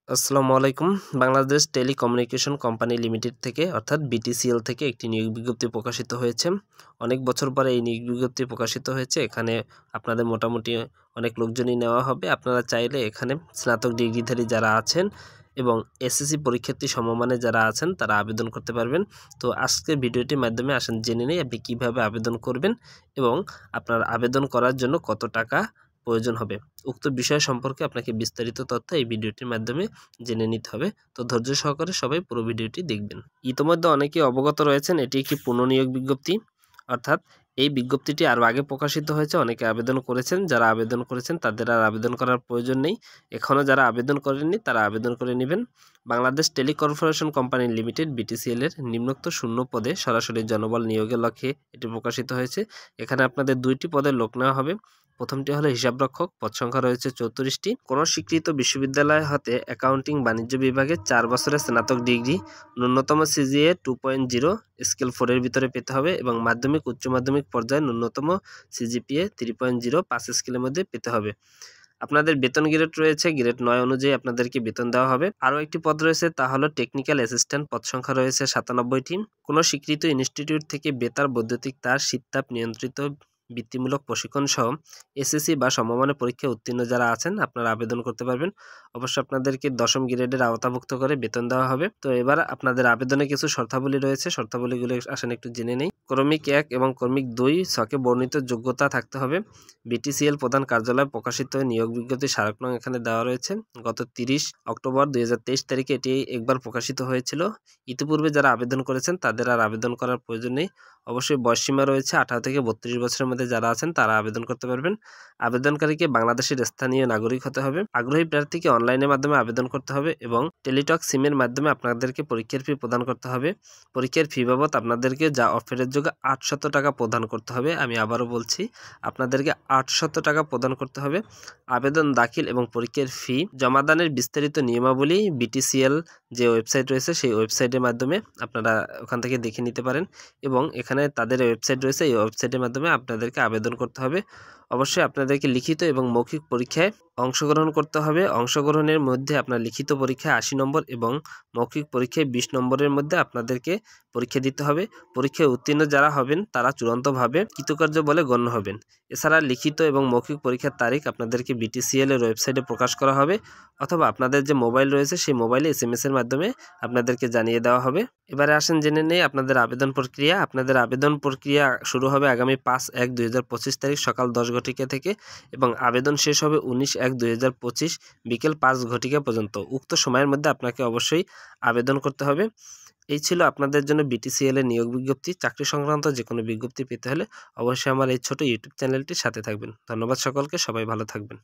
আসসালামু আলাইকুম। Bangladesh telecommunication company limited থেকে অর্থাৎ বিটিসিএল থেকে একটি নিয়োগ বিজ্ঞপ্তি প্রকাশিত হয়েছে। অনেক বছর পরে এই নিয়োগ বিজ্ঞপ্তি প্রকাশিত হয়েছে। এখানে আপনাদের মোটামুটি অনেক লোকজনই নেওয়া হবে। আপনারা চাইলে এখানে স্নাতক ডিগ্রিধারী যারা আছেন এবং এসএসসি পরীক্ষার্থী সমমানে যারা আছেন তারা আবেদন করতে পারবেন। তো আজকের ভিডিওটির মাধ্যমে আসেন জেনে নেই আপনি কীভাবে আবেদন করবেন এবং আপনার আবেদন করার জন্য কত টাকা প্রয়োজন হবে। উক্ত বিষয় সম্পর্কে আপনাকে বিস্তারিত তথ্য এই ভিডিওটির মাধ্যমে জেনে নিতে হবে। তো ধৈর্য সহকারে সবাই পুরো ভিডিওটি দেখবেন। ইতোমধ্যে অনেকেই অবগত রয়েছেন এটি একটি পুনর্নিয়োগ বিজ্ঞপ্তি, অর্থাৎ এই বিজ্ঞপ্তিটি আরও আগে প্রকাশিত হয়েছে। অনেকে আবেদন করেছেন, যারা আবেদন করেছেন তাদের আর আবেদন করার প্রয়োজন নেই। এখনও যারা আবেদন করেননি তারা আবেদন করে নেবেন। বাংলাদেশ টেলিকর্পোরেশন কোম্পানি লিমিটেড বিটিসিএল এর নিম্নোক্ত শূন্য পদে সরাসরি জনবল নিয়োগের লক্ষ্যে এটি প্রকাশিত হয়েছে। এখানে আপনাদের 2টি পদের লোক নেওয়া হবে। প্রথমটি হলো হিসাবরক্ষক, পদ সংখ্যা রয়েছে 34টি। কোনো স্বীকৃত বিশ্ববিদ্যালয় হতে অ্যাকাউন্টিং বাণিজ্য বিভাগে 4 বছরের স্নাতক ডিগ্রি, ন্যূনতম সিজিএ 2.0 স্কেল 4 এর ভিতরে পেতে হবে এবং মাধ্যমিক উচ্চ মাধ্যমিক পর্যায়ে ন্যূনতম সিজিপিএ 3.0 5 স্কেলের মধ্যে পেতে হবে। আপনাদের বেতন গ্রেড রয়েছে, গ্রেড 9 অনুযায়ী আপনাদেরকে বেতন দেওয়া হবে। আরও একটি পদ রয়েছে, তা হলো টেকনিক্যাল অ্যাসিস্ট্যান্ট, পদ সংখ্যা রয়েছে 97টি। কোনো স্বীকৃত ইনস্টিটিউট থেকে বেতার, বৈদ্যুতিক তার, শীততাপ নিয়ন্ত্রিত বৃত্তিমূলক প্রশিক্ষণ সহ এসএসসি বা সমমানের পরীক্ষায় উত্তীর্ণ যারা আছেন আপনারা আবেদন করতে পারবেন। অবশ্য আপনাদেরকে 10ম গ্রেডের আওতাভুক্ত করে বেতন দেওয়া হবে। তো এবার আপনাদের আবেদনে কিছু শর্তাবলী রয়েছে, শর্তাবলীগুলো আসেন একটু জেনে নেই। ক্রমিক 1 এবং ক্রমিক 2 ছকে বর্ণিত যোগ্যতা থাকতে হবে। বিটিসিএল প্রধান কার্যালয় প্রকাশিত নিয়োগ বিজ্ঞপ্তি স্মারক নং এখানে দেওয়া রয়েছে। গত 30 অক্টোবর 2023 তারিখে এটি একবার প্রকাশিত হয়েছিল। ইতিপূর্বে যারা আবেদন করেছেন তাদের আর আবেদন করার প্রয়োজন নেই। অবশ্যই বয়সসীমা রয়েছে 18 থেকে 32 বছরের মধ্যে যারা আছেন তারা আবেদন করতে পারবেন। আবেদনকারীকে বাংলাদেশের স্থানীয় নাগরিক হতে হবে। আগ্রহী প্রার্থীকে অনলাইনের মাধ্যমে আবেদন করতে হবে এবং টেলিটক সিমের মাধ্যমে আপনাদেরকে পরীক্ষার ফি প্রদান করতে হবে। পরীক্ষার ফি বাবদ আপনাদেরকে যা অফারের যোগ্য 800 টাকা প্রদান করতে হবে। আমি আবারও বলছি, আপনাদেরকে 800 টাকা প্রদান করতে হবে। আবেদন দাখিল এবং পরীক্ষার ফি জমাদানের বিস্তারিত নিয়মাবলী বিটিসিএল যে ওয়েবসাইট রয়েছে সেই ওয়েবসাইটের মাধ্যমে আপনারা ওখান থেকে দেখে নিতে পারেন এবং এখানে তাদের ওয়েবসাইট রয়েছে, এই ওয়েবসাইটের মাধ্যমে আপনাদেরকে আবেদন করতে হবে। অবশ্যই আপনাদেরকে লিখিত এবং মৌখিক পরীক্ষায় অংশগ্রহণ করতে হবে। অংশগ্রহণের মধ্যে আপনার লিখিত পরীক্ষায় 80 নম্বর এবং মৌখিক পরীক্ষায় 20 নম্বরের মধ্যে আপনাদেরকে পরীক্ষা দিতে হবে। পরীক্ষায় উত্তীর্ণ যারা হবেন তারা চূড়ান্তভাবে কৃতকার্য বলে গণ্য হবেন। এছাড়া লিখিত এবং মৌখিক পরীক্ষার তারিখ আপনাদেরকে বিটিসিএল এর ওয়েবসাইটে প্রকাশ করা হবে অথবা আপনাদের যে মোবাইল রয়েছে সেই মোবাইলে SMS এর মাধ্যমে আপনাদেরকে জানিয়ে দেওয়া হবে। এবারে আসেন জেনে নেই আপনাদের আবেদন প্রক্রিয়া। আপনাদের আবেদন প্রক্রিয়া শুরু হবে আগামী 5/1/2025 তারিখ সকাল 10 ঘটিকা থেকে এবং আবেদন শেষ হবে 19/1/2025 বিকেল 5 ঘটিকা পর্যন্ত। উক্ত সময়ের মধ্যে আপনাকে অবশ্যই আবেদন করতে হবে। এই ছিল আপনাদের জন্য বিটিসিএল এর নিয়োগ বিজ্ঞপ্তি। চাকরি সংক্রান্ত যে কোনো বিজ্ঞপ্তি পেতে হলে অবশ্যই আমার এই ছোট ইউটিউব চ্যানেলটির সাথে থাকবেন। ধন্যবাদ সকলকে, সবাই ভালো থাকবেন।